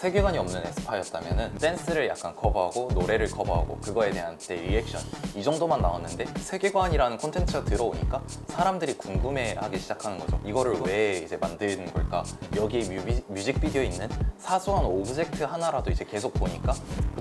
세계관이 없는 에스파였다면은 댄스를 약간 커버하고 노래를 커버하고 그거에 대한 내 리액션 이 정도만 나왔는데 세계관이라는 콘텐츠가 들어오니까 사람들이 궁금해하기 시작하는 거죠. 이거를 왜 이제 만드는 걸까? 여기 뮤직비디오에 있는 사소한 오브젝트 하나라도 이제 계속 보니까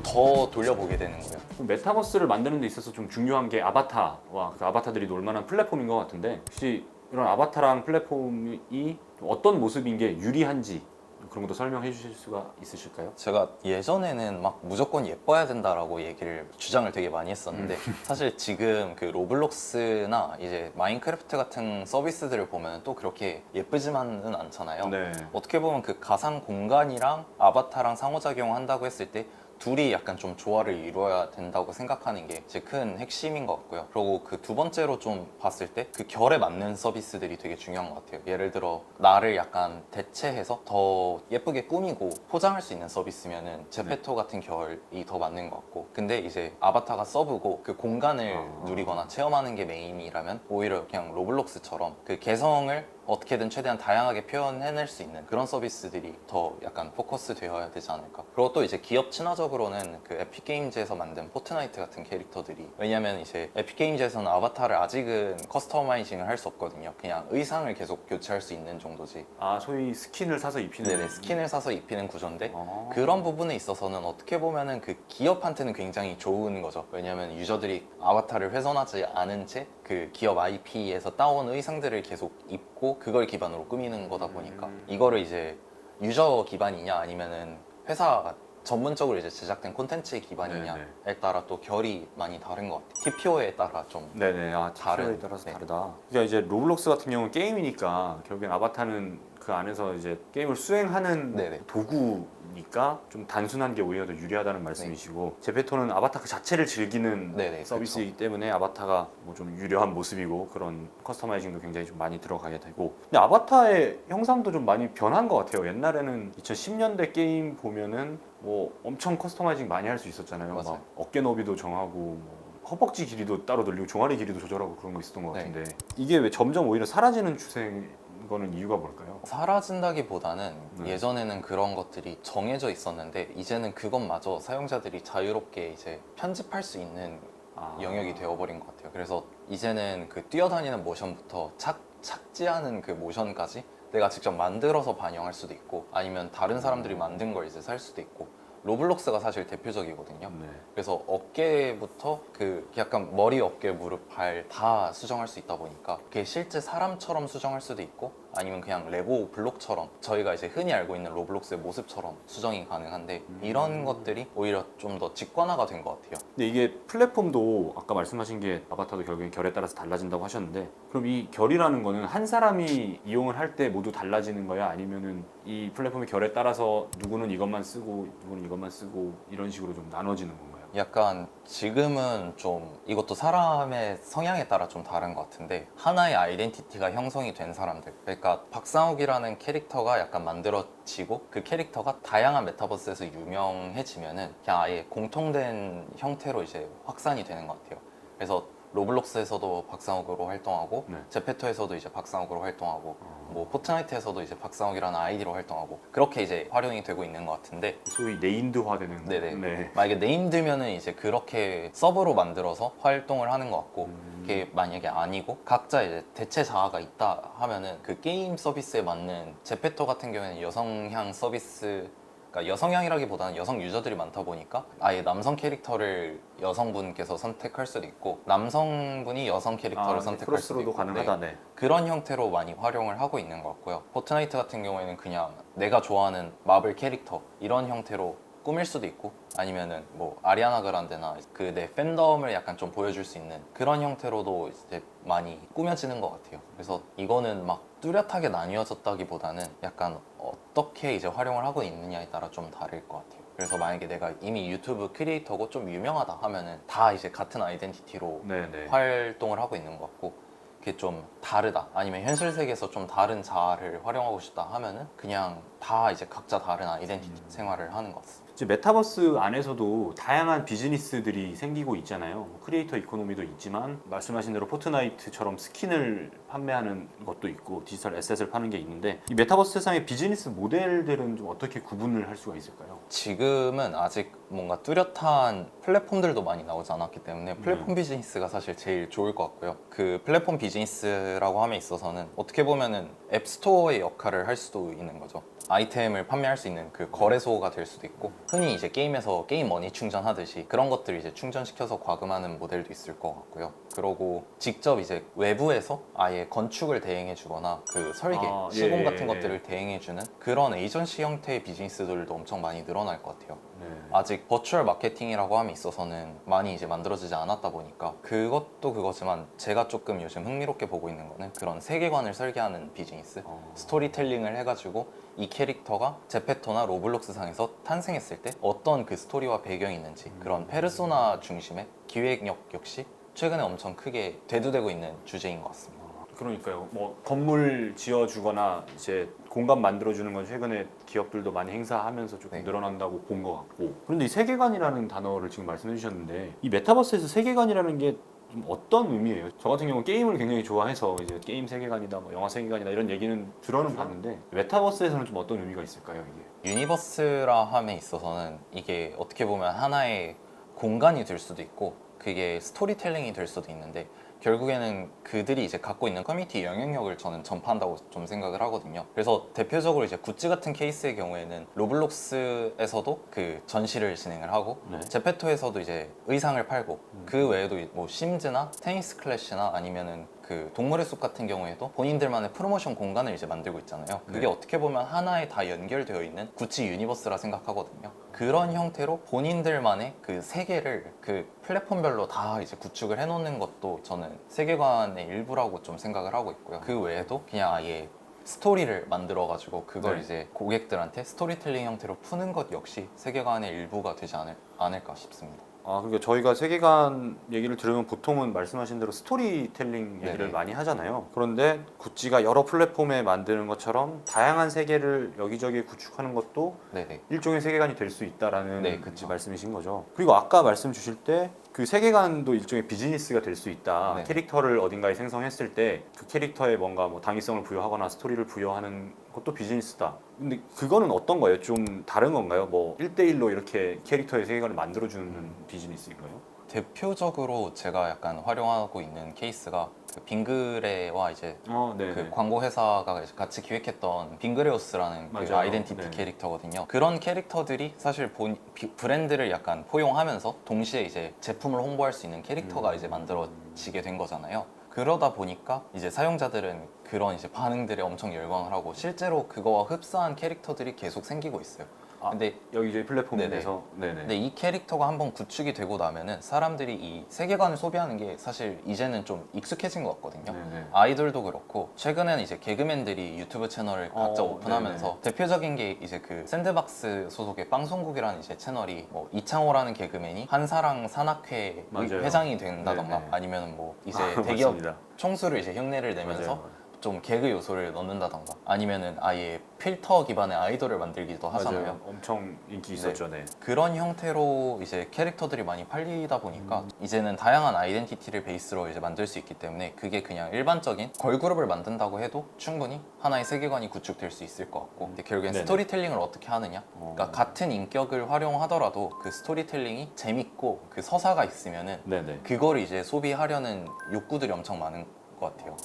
더 돌려보게 되는 거예요. 메타버스를 만드는 데 있어서 좀 중요한 게 아바타와 그 아바타들이 놀 만한 플랫폼인 것 같은데, 혹시 이런 아바타랑 플랫폼이 어떤 모습인 게 유리한지 그런 것도 설명해 주실 수가 있으실까요? 제가 예전에는 막 무조건 예뻐야 된다라고 얘기를 주장을 되게 많이 했었는데 사실 지금 그 로블록스나 이제 마인크래프트 같은 서비스들을 보면 또 그렇게 예쁘지만은 않잖아요. 네. 어떻게 보면 그 가상 공간이랑 아바타랑 상호작용한다고 했을 때 둘이 약간 좀 조화를 이루어야 된다고 생각하는 게 제 큰 핵심인 것 같고요. 그리고 그 두 번째로 좀 봤을 때 그 결에 맞는 서비스들이 되게 중요한 것 같아요. 예를 들어 나를 약간 대체해서 더 예쁘게 꾸미고 포장할 수 있는 서비스면은 제페토 같은 결이 더 맞는 것 같고, 근데 이제 아바타가 서브고 그 공간을 누리거나 체험하는 게 메인이라면 오히려 그냥 로블록스처럼 그 개성을 어떻게든 최대한 다양하게 표현해낼 수 있는 그런 서비스들이 더 약간 포커스 되어야 되지 않을까. 그리고 또 이제 기업 친화적으로는 그 에픽게임즈에서 만든 포트나이트 같은 캐릭터들이, 왜냐면 이제 에픽게임즈에서는 아바타를 아직은 커스터마이징을 할 수 없거든요. 그냥 의상을 계속 교체할 수 있는 정도지. 아, 소위 스킨을 사서 입히는. 네네, 스킨을 사서 입히는 구조인데 아. 그런 부분에 있어서는 어떻게 보면은 그 기업한테는 굉장히 좋은 거죠. 왜냐면 유저들이 아바타를 훼손하지 않은 채 그 기업 IP에서 따온 의상들을 계속 입고 그걸 기반으로 꾸미는 거다 보니까 이거를 이제 유저 기반이냐 아니면은 회사가 전문적으로 이제 제작된 콘텐츠의 기반이냐에 따라 또 결이 많이 다른 것 같아요. TPO에 따라 좀 네네. 아, 다른, TPO에 따라서 네. 다르다. 그러니까 이제 로블록스 같은 경우는 게임이니까 결국엔 아바타는 그 안에서 이제 게임을 수행하는 네네. 도구니까 좀 단순한 게 오히려 더 유리하다는 말씀이시고, 제페토는 아바타 그 자체를 즐기는 네네, 서비스이기 때문에 아바타가 뭐 좀 유려한 모습이고 그런 커스터마이징도 굉장히 좀 많이 들어가게 되고, 근데 아바타의 형상도 좀 많이 변한 것 같아요. 옛날에는 2010년대 게임 보면은 뭐 엄청 커스터마이징 많이 할 수 있었잖아요. 맞아요. 막 어깨 너비도 정하고 뭐 허벅지 길이도 따로 늘리고 종아리 길이도 조절하고 그런 거 있었던 것 네. 같은데, 이게 왜 점점 오히려 사라지는 추세인 거는 이유가 뭘까요? 사라진다기보다는 네. 예전에는 그런 것들이 정해져 있었는데 이제는 그것마저 사용자들이 자유롭게 이제 편집할 수 있는 영역이 되어버린 것 같아요. 그래서 이제는 그 뛰어다니는 모션부터 착지하는 그 모션까지 내가 직접 만들어서 반영할 수도 있고 아니면 다른 사람들이 만든 걸 이제 살 수도 있고, 로블록스가 사실 대표적이거든요. 네. 그래서 어깨부터 그 약간 머리, 어깨, 무릎, 발 다 수정할 수 있다 보니까 그게 실제 사람처럼 수정할 수도 있고 아니면 그냥 레고 블록처럼 저희가 이제 흔히 알고 있는 로블록스의 모습처럼 수정이 가능한데 이런 것들이 오히려 좀 더 직관화가 된 것 같아요. 근데 이게 플랫폼도 아까 말씀하신 게 아바타도 결국엔 결에 따라서 달라진다고 하셨는데, 그럼 이 결이라는 거는 한 사람이 이용을 할 때 모두 달라지는 거야? 아니면은 이 플랫폼의 결에 따라서 누구는 이것만 쓰고 누구는 이것만 쓰고 이런 식으로 좀 나눠지는 건가요? 약간 지금은 좀 이것도 사람의 성향에 따라 좀 다른 것 같은데 하나의 아이덴티티가 형성이 된 사람들, 그러니까 박상욱이라는 캐릭터가 약간 만들어지고 그 캐릭터가 다양한 메타버스에서 유명해지면은 그냥 아예 공통된 형태로 이제 확산이 되는 것 같아요. 그래서 로블록스에서도 박상욱으로 활동하고 네. 제페토에서도 이제 박상욱으로 활동하고 뭐 포트나이트에서도 이제 박상욱이라는 아이디로 활동하고 그렇게 이제 활용이 되고 있는 것 같은데, 소위 네임드화되는. 네네. 네. 만약에 네임드면은 이제 그렇게 서브로 만들어서 활동을 하는 것 같고, 그게 만약에 아니고 각자 이제 대체 자아가 있다 하면은 그 게임 서비스에 맞는, 제페토 같은 경우에는 여성향 서비스, 그러니까 여성향이라기보다는 여성 유저들이 많다 보니까 아예 남성 캐릭터를 여성분께서 선택할 수도 있고 남성분이 여성 캐릭터를 선택할 수도 크로스로도 있고, 가능하다. 네. 네. 그런 형태로 많이 활용을 하고 있는 것 같고요. 포트나이트 같은 경우에는 그냥 내가 좋아하는 마블 캐릭터 이런 형태로 꾸밀 수도 있고 아니면은 뭐 아리아나 그란데나 그 내 팬덤을 약간 좀 보여줄 수 있는 그런 형태로도 이제 많이 꾸며지는 것 같아요. 그래서 이거는 막 뚜렷하게 나뉘어졌다기보다는 약간 어떻게 이제 활용을 하고 있느냐에 따라 좀 다를 것 같아요. 그래서 만약에 내가 이미 유튜브 크리에이터고 좀 유명하다 하면은 다 이제 같은 아이덴티티로 네네. 활동을 하고 있는 것 같고, 그게 좀 다르다 아니면 현실 세계에서 좀 다른 자아를 활용하고 싶다 하면은 그냥 다 이제 각자 다른 아이덴티티 생활을 하는 것 같습니다. 이제 메타버스 안에서도 다양한 비즈니스들이 생기고 있잖아요. 뭐 크리에이터 이코노미도 있지만 말씀하신 대로 포트나이트처럼 스킨을 판매하는 것도 있고 디지털 에셋을 파는 게 있는데 이 메타버스 세상의 비즈니스 모델들은 좀 어떻게 구분을 할 수가 있을까요? 지금은 아직 뭔가 뚜렷한 플랫폼들도 많이 나오지 않았기 때문에 플랫폼 비즈니스가 사실 제일 좋을 것 같고요. 그 플랫폼 비즈니스라고 함에 있어서는 어떻게 보면은 앱스토어의 역할을 할 수도 있는 거죠. 아이템을 판매할 수 있는 그 거래소가 될 수도 있고, 흔히 이제 게임에서 게임 머니 충전하듯이 그런 것들을 이제 충전시켜서 과금하는 모델도 있을 것 같고요. 그러고 직접 이제 외부에서 아예 건축을 대행해 주거나 그 설계, 시공 같은 것들을 대행해 주는 그런 에이전시 형태의 비즈니스들도 엄청 많이 늘어날 것 같아요. 네. 아직 버추얼 마케팅이라고 함에 있어서는 많이 이제 만들어지지 않았다 보니까 그것도 그거지만, 제가 조금 요즘 흥미롭게 보고 있는 거는 그런 세계관을 설계하는 비즈니스, 스토리텔링을 해가지고 이 캐릭터가 제페토나 로블록스 상에서 탄생했을 때 어떤 그 스토리와 배경이 있는지, 그런 페르소나 중심의 기획력 역시 최근에 엄청 크게 대두되고 있는 주제인 것 같습니다. 그러니까요. 뭐 건물 지어주거나 이제 공간 만들어주는 건 최근에 기업들도 많이 행사하면서 조금 네. 늘어난다고 본 것 같고, 그런데 이 세계관이라는 단어를 지금 말씀해 주셨는데 이 메타버스에서 세계관이라는 게 좀 어떤 의미예요? 저 같은 경우는 게임을 굉장히 좋아해서 이제 게임 세계관이다, 뭐 영화 세계관이다 이런 얘기는 들어는 봤는데 메타버스에서는 좀 어떤 의미가 있을까요, 이게? 유니버스라 함에 있어서는 이게 어떻게 보면 하나의 공간이 될 수도 있고 그게 스토리텔링이 될 수도 있는데, 결국에는 그들이 이제 갖고 있는 커뮤니티 영향력을 저는 전파한다고 좀 생각을 하거든요. 그래서 대표적으로 이제 굿즈 같은 케이스의 경우에는 로블록스에서도 그 전시를 진행을 하고, 네. 제페토에서도 이제 의상을 팔고, 그 외에도 뭐 심즈나 테니스 클래시나 아니면은 그 동물의 숲 같은 경우에도 본인들만의 프로모션 공간을 이제 만들고 있잖아요. 그게 네. 어떻게 보면 하나에 다 연결되어 있는 구찌 유니버스라 생각하거든요. 그런 형태로 본인들만의 그 세계를 그 플랫폼별로 다 이제 구축을 해놓는 것도 저는 세계관의 일부라고 좀 생각을 하고 있고요. 그 외에도 그냥 아예 스토리를 만들어가지고 그걸 네. 이제 고객들한테 스토리텔링 형태로 푸는 것 역시 세계관의 일부가 되지 않을까 싶습니다. 그러니까 저희가 세계관 얘기를 들으면 보통은 말씀하신 대로 스토리텔링 얘기를 네네. 많이 하잖아요. 그런데 구찌가 여러 플랫폼에 만드는 것처럼 다양한 세계를 여기저기 구축하는 것도 네네. 일종의 세계관이 될 수 있다라는 네, 그쵸. 말씀이신 거죠. 그리고 아까 말씀 주실 때 그 세계관도 일종의 비즈니스가 될 수 있다. 네. 캐릭터를 어딘가에 생성했을 때 그 캐릭터에 뭔가 뭐 당위성을 부여하거나 스토리를 부여하는 것도 비즈니스다. 근데 그거는 어떤 거예요? 좀 다른 건가요? 뭐 1대1로 이렇게 캐릭터의 세계관을 만들어주는 비즈니스인가요? 대표적으로 제가 약간 활용하고 있는 케이스가 그 빙그레와 이제 네. 그 광고 회사가 이제 같이 기획했던 빙그레오스라는 그 맞아요. 아이덴티티 네. 캐릭터거든요. 그런 캐릭터들이 사실 브랜드를 약간 포용하면서 동시에 이제 제품을 홍보할 수 있는 캐릭터가 이제 만들어지게 된 거잖아요. 그러다 보니까 이제 사용자들은 그런 이제 반응들에 엄청 열광을 하고 실제로 그거와 흡사한 캐릭터들이 계속 생기고 있어요. 근데 여기저기 플랫폼에서 근데 이 캐릭터가 한번 구축이 되고 나면은 사람들이 이 세계관을 소비하는 게 사실 이제는 좀 익숙해진 것 같거든요. 네네. 아이돌도 그렇고 최근에는 이제 개그맨들이 유튜브 채널을 각자 오픈하면서 대표적인 게 이제 그 샌드박스 소속의 빵송국이라는 이제 채널이 뭐 이창호라는 개그맨이 한사랑 산악회 맞아요. 회장이 된다던가 네네. 아니면 뭐 이제 대기업 맞습니다. 총수를 이제 흉내를 내면서 맞아요. 좀 개그 요소를 넣는다던가 아니면은 아예 필터 기반의 아이돌을 만들기도 하잖아요. 맞아요. 엄청 인기 있었죠. 네. 그런 형태로 이제 캐릭터들이 많이 팔리다 보니까 이제는 다양한 아이덴티티를 베이스로 이제 만들 수 있기 때문에 그게 그냥 일반적인 걸그룹을 만든다고 해도 충분히 하나의 세계관이 구축될 수 있을 것 같고, 근데 결국엔 네네. 스토리텔링을 어떻게 하느냐, 그러니까 같은 인격을 활용하더라도 그 스토리텔링이 재밌고 그 서사가 있으면은 네네. 그거를 이제 소비하려는 욕구들이 엄청 많은 것 같아요.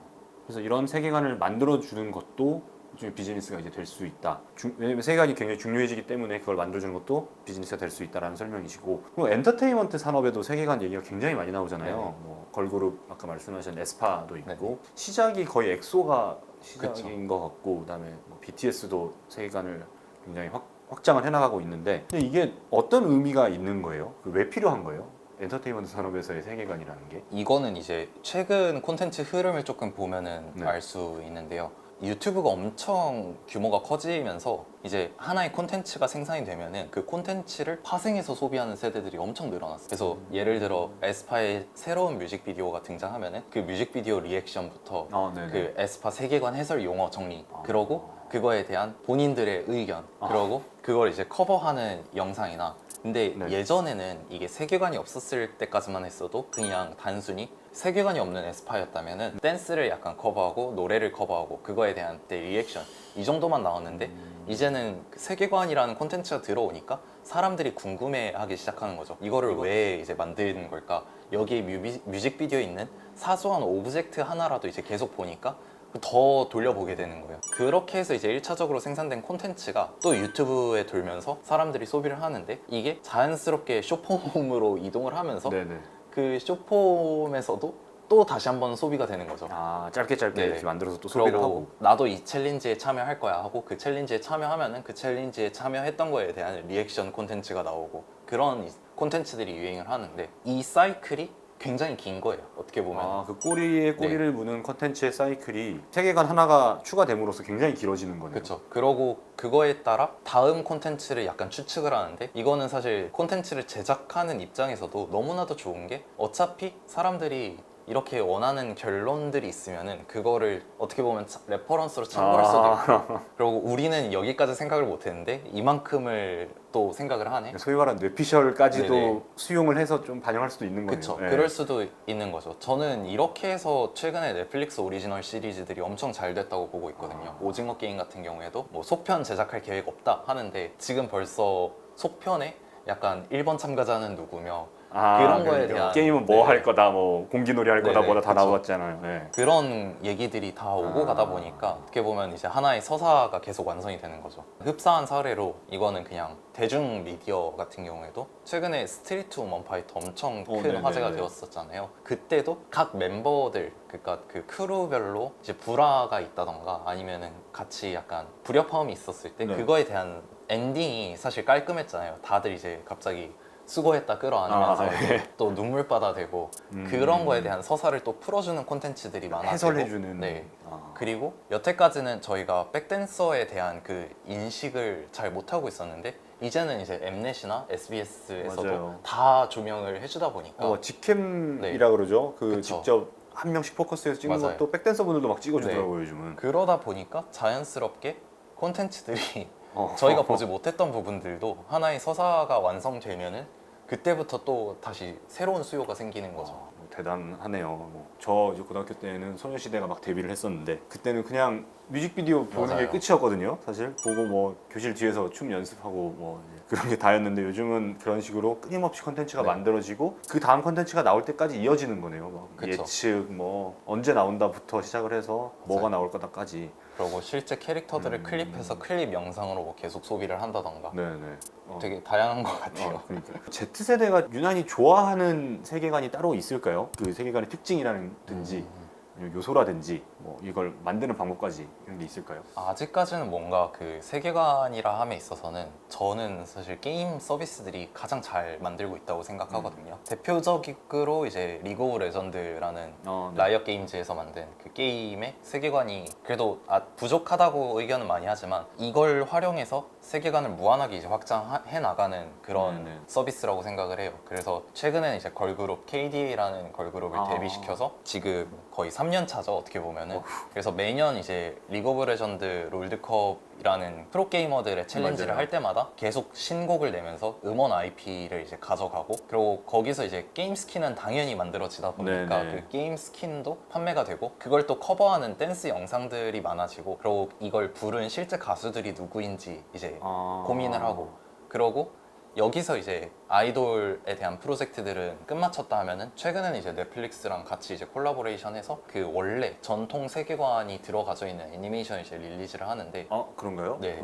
그래서 이런 세계관을 만들어주는 것도 일종의 비즈니스가 이제 될 수 있다. 왜냐면 세계관이 굉장히 중요해지기 때문에 그걸 만들어주는 것도 비즈니스가 될 수 있다라는 설명이시고, 그리고 엔터테인먼트 산업에도 세계관 얘기가 굉장히 많이 나오잖아요. 네. 뭐 걸그룹 아까 말씀하신 에스파도 있고 네. 시작이 거의 엑소가 시작인 그쵸. 것 같고, 그다음에 뭐 BTS도 세계관을 굉장히 확장을 해나가고 있는데, 근데 이게 어떤 의미가 있는 거예요? 왜 필요한 거예요? 엔터테인먼트 산업에서의 세계관이라는 게? 이거는 이제 최근 콘텐츠 흐름을 조금 보면은 네. 알 수 있는데요. 유튜브가 엄청 규모가 커지면서 이제 하나의 콘텐츠가 생산이 되면은 그 콘텐츠를 파생해서 소비하는 세대들이 엄청 늘어났어요. 그래서 예를 들어 에스파의 새로운 뮤직비디오가 등장하면은 그 뮤직비디오 리액션부터 네네. 그 에스파 세계관 해설 용어 정리, 그러고 그거에 대한 본인들의 의견 그러고 그걸 이제 커버하는 영상이나 근데 네. 예전에는 이게 세계관이 없었을 때까지만 했어도 그냥 단순히 세계관이 없는 에스파였다면은 댄스를 약간 커버하고 노래를 커버하고 그거에 대한 때 리액션 이 정도만 나왔는데 이제는 그 세계관이라는 콘텐츠가 들어오니까 사람들이 궁금해하기 시작하는 거죠. 이거를 왜 이제 만드는 걸까? 여기에 뮤직비디오에 있는 사소한 오브젝트 하나라도 이제 계속 보니까 더 돌려보게 되는 거예요. 그렇게 해서 이제 1차적으로 생산된 콘텐츠가 또 유튜브에 돌면서 사람들이 소비를 하는데 이게 자연스럽게 숏폼으로 이동을 하면서 네네. 그 숏폼에서도 또 다시 한번 소비가 되는 거죠. 아 짧게 네. 이렇게 만들어서 또 소비를 그러고 하고. 나도 이 챌린지에 참여할 거야 하고 그 챌린지에 참여하면은 그 챌린지에 참여했던 거에 대한 리액션 콘텐츠가 나오고 그런 콘텐츠들이 유행을 하는데 이 사이클이 굉장히 긴 거예요. 어떻게 보면. 아, 그 꼬리에 꼬리를 무는 컨텐츠의 사이클이 세계관 하나가 추가됨으로써 굉장히 길어지는 거네요. 그렇죠. 그러고 그거에 따라 다음 콘텐츠를 약간 추측을 하는데 이거는 사실 콘텐츠를 제작하는 입장에서도 너무나도 좋은 게 어차피 사람들이 이렇게 원하는 결론들이 있으면은 그거를 어떻게 보면 레퍼런스로 참고할 수도 있고 그리고 우리는 여기까지 생각을 못 했는데 이만큼을 또 생각을 하네. 소위 말하는 뇌피셜까지도 네네. 수용을 해서 좀 반영할 수도 있는 거네요. 그쵸. 네. 그럴 수도 있는 거죠. 저는 이렇게 해서 최근에 넷플릭스 오리지널 시리즈들이 엄청 잘 됐다고 보고 있거든요. 오징어 게임 같은 경우에도 뭐 속편 제작할 계획 없다 하는데 지금 벌써 속편에 약간 1번 참가자는 누구며 그런 거에 그러니까 대한 게임은 뭐 네. 할 거다, 뭐 공기놀이 할 거다, 네네, 뭐다 다 그쵸. 나왔잖아요. 네. 그런 얘기들이 다 오고 가다 보니까 어떻게 보면 이제 하나의 서사가 계속 완성이 되는 거죠. 흡사한 사례로 이거는 그냥 대중 미디어 같은 경우에도 최근에 스트리트 우먼 파이터 엄청 큰 네네네. 화제가 되었었잖아요. 그때도 각 멤버들 그러니까 그 크루별로 이제 불화가 있다던가 아니면은 같이 약간 불협화음이 있었을 때 네. 그거에 대한 엔딩이 사실 깔끔했잖아요. 다들 이제 갑자기 수고했다 끌어안으면서 네. 또 눈물바다 되고 그런 거에 대한 서사를 또 풀어주는 콘텐츠들이 많아지고 해설해주는. 네. 아. 그리고 여태까지는 저희가 백댄서에 대한 그 인식을 잘 못하고 있었는데 이제는 이제 엠넷이나 SBS에서도 맞아요. 다 조명을 해주다 보니까 직캠이라 그러죠. 그 그쵸. 직접 한 명씩 포커스해서 찍는 맞아요. 것도 백댄서 분들도 막 찍어주더라고요, 네. 요즘은. 그러다 보니까 자연스럽게 콘텐츠들이 저희가 보지 못했던 부분들도 하나의 서사가 완성되면은 그때부터 또 다시 새로운 수요가 생기는 거죠. 대단하네요. 저 이제 고등학교 때는 소녀시대가 막 데뷔를 했었는데 그때는 그냥 뮤직비디오 보는 게 맞아요. 끝이었거든요. 사실 보고 뭐 교실 뒤에서 춤 연습하고 뭐 이제 그런 게 다였는데 요즘은 그런 식으로 끊임없이 컨텐츠가 네. 만들어지고 그 다음 컨텐츠가 나올 때까지 이어지는 거네요. 막 그쵸. 예측 뭐 언제 나온다부터 시작을 해서 뭐가 맞아요. 나올 거다까지. 그리고 실제 캐릭터들을 클립해서 클립 영상으로 뭐 계속 소비를 한다던가 네네. 되게 다양한 것 같아요. 그러니까 Z세대가 유난히 좋아하는 세계관이 따로 있을까요? 그 세계관의 특징이라든지 아니면 요소라든지 뭐 이걸 만드는 방법까지 이런 게 있을까요? 아직까지는 뭔가 그 세계관이라 함에 있어서는 저는 사실 게임 서비스들이 가장 잘 만들고 있다고 생각하거든요. 대표적으로 이제 리그 오브 레전드라는 네. 라이엇 게임즈에서 만든 그 게임의 세계관이 그래도 부족하다고 의견은 많이 하지만 이걸 활용해서 세계관을 무한하게 이제 확장해 나가는 그런 네네. 서비스라고 생각을 해요. 그래서 최근에는 이제 걸그룹 KDA라는 걸그룹을 데뷔시켜서 지금 거의 3년 차죠 어떻게 보면은. 그래서 매년 이제 리그 오브 레전드 롤드컵이라는 프로게이머들의 챌린지를 맞아요. 할 때마다 계속 신곡을 내면서 음원 IP를 이제 가져가고 그리고 거기서 이제 게임 스킨은 당연히 만들어지다 보니까 네네. 그 게임 스킨도 판매가 되고 그걸 또 커버하는 댄스 영상들이 많아지고 그리고 이걸 부른 실제 가수들이 누구인지 이제 고민을 하고 그러고 여기서 이제 아이돌에 대한 프로젝트들은 끝마쳤다 하면은 최근에는 이제 넷플릭스랑 같이 이제 콜라보레이션해서 그 원래 전통 세계관이 들어가져 있는 애니메이션을 이제 릴리즈를 하는데 그런가요? 네.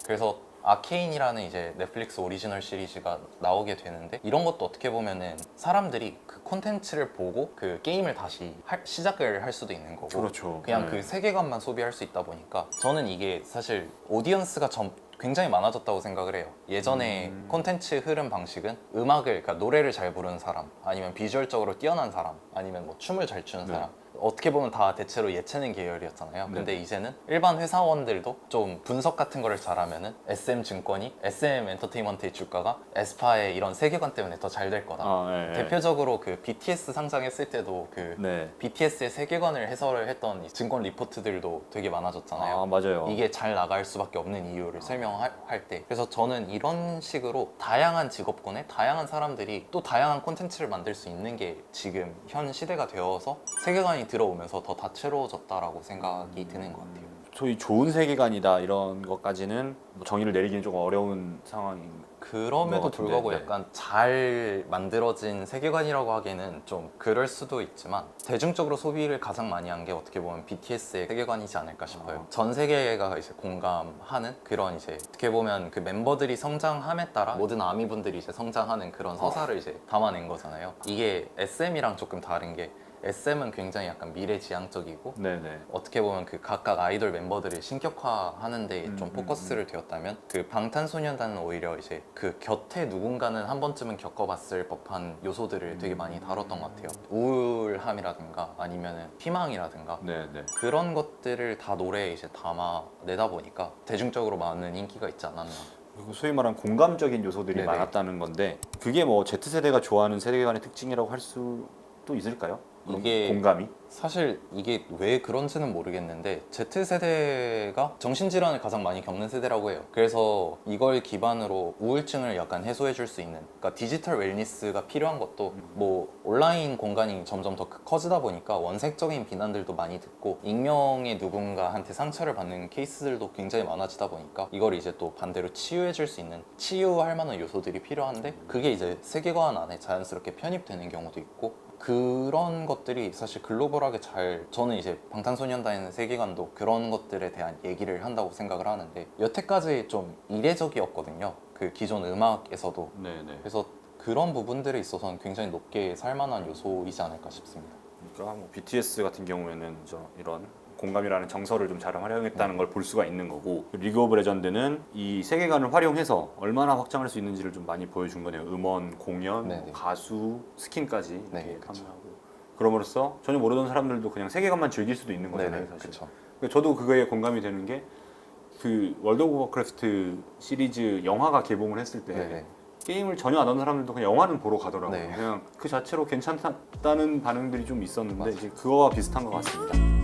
그래서 아케인이라는 이제 넷플릭스 오리지널 시리즈가 나오게 되는데 이런 것도 어떻게 보면은 사람들이 그 콘텐츠를 보고 그 게임을 다시 시작을 할 수도 있는 거고 그렇죠. 그냥 네. 그 세계관만 소비할 수 있다 보니까 저는 이게 사실 오디언스가 굉장히 많아졌다고 생각을 해요. 예전에 콘텐츠 흐름 방식은 음악을 그러니까 노래를 잘 부르는 사람 아니면 비주얼적으로 뛰어난 사람 아니면 뭐 춤을 잘 추는 네. 사람 어떻게 보면 다 대체로 예체능 계열이었잖아요. 근데 이제는 일반 회사원들도 좀 분석 같은 거를 잘하면은 SM증권이 SM 엔터테인먼트의 주가가 에스파의 이런 세계관 때문에 더 잘 될 거다. 대표적으로 그 BTS 상장했을 때도 그 네. BTS의 세계관을 해설을 했던 이 증권 리포트들도 되게 많아졌잖아요. 맞아요. 이게 잘 나갈 수밖에 없는 이유를 설명할 때. 그래서 저는 이런 식으로 다양한 직업군에 다양한 사람들이 또 다양한 콘텐츠를 만들 수 있는 게 지금 현 시대가 되어서 세계관이 들어오면서 더 다채로워졌다라고 생각이 드는 것 같아요. 소위 좋은 세계관이다 이런 것까지는 뭐 정의를 내리기는 조금 어려운 상황인 그럼에도 것 같은데, 불구하고 네. 약간 잘 만들어진 세계관이라고 하기에는 좀 그럴 수도 있지만 대중적으로 소비를 가장 많이 한 게 어떻게 보면 BTS의 세계관이지 않을까 싶어요. 전 세계가 이제 공감하는 그런 이제 어떻게 보면 그 멤버들이 성장함에 따라 모든 아미분들이 이제 성장하는 그런 서사를 이제 담아낸 거잖아요. 이게 SM이랑 조금 다른 게 SM은 굉장히 약간 미래지향적이고 네네. 어떻게 보면 그 각각 아이돌 멤버들을 신격화하는 데 좀 포커스를 두었다면 그 방탄소년단은 오히려 이제 그 곁에 누군가는 한 번쯤은 겪어봤을 법한 요소들을 되게 많이 다뤘던 것 같아요. 우울함이라든가 아니면은 희망이라든가 네네. 그런 것들을 다 노래에 이제 담아내다 보니까 대중적으로 많은 인기가 있지 않았나. 그리고 소위 말하는 공감적인 요소들이 네네. 많았다는 건데 그게 뭐 Z세대가 좋아하는 세계관의 특징이라고 할 수도 있을까요? 그런 이게 공감이? 사실 이게 왜 그런지는 모르겠는데 Z세대가 정신질환을 가장 많이 겪는 세대라고 해요. 그래서 이걸 기반으로 우울증을 약간 해소해 줄 수 있는, 그러니까 디지털 웰니스가 필요한 것도 뭐 온라인 공간이 점점 더 커지다 보니까 원색적인 비난들도 많이 듣고 익명의 누군가한테 상처를 받는 케이스들도 굉장히 많아지다 보니까 이걸 이제 또 반대로 치유해 줄 수 있는, 치유할 만한 요소들이 필요한데 그게 이제 세계관 안에 자연스럽게 편입되는 경우도 있고, 그런 것들이 사실 글로벌하게 잘, 저는 이제 방탄소년단의 세계관도 그런 것들에 대한 얘기를 한다고 생각을 하는데 여태까지 좀 이례적이었거든요. 그 기존 음악에서도. 네네. 그래서 그런 부분들에 있어서는 굉장히 높게 살만한 요소이지 않을까 싶습니다. 그러니까 뭐 BTS 같은 경우에는 이런 공감이라는 정서를 좀 잘 활용했다는 걸 볼 수가 있는 거고, 리그 오브 레전드는 이 세계관을 활용해서 얼마나 확장할 수 있는지를 좀 많이 보여준 거네요. 음원, 공연, 네네. 가수, 스킨까지 네, 이렇게 그쵸. 판매하고 그럼으로써 전혀 모르던 사람들도 그냥 세계관만 즐길 수도 있는 거잖아요. 네네, 사실. 그쵸. 그러니까 저도 그거에 공감이 되는 게 그 월드 오브 워크래프트 시리즈 영화가 개봉을 했을 때 네네. 게임을 전혀 안 하는 사람들도 그냥 영화는 보러 가더라고요. 네. 그냥 그 자체로 괜찮다는 반응들이 좀 있었는데 맞아요. 이제 그거와 비슷한 것 같습니다.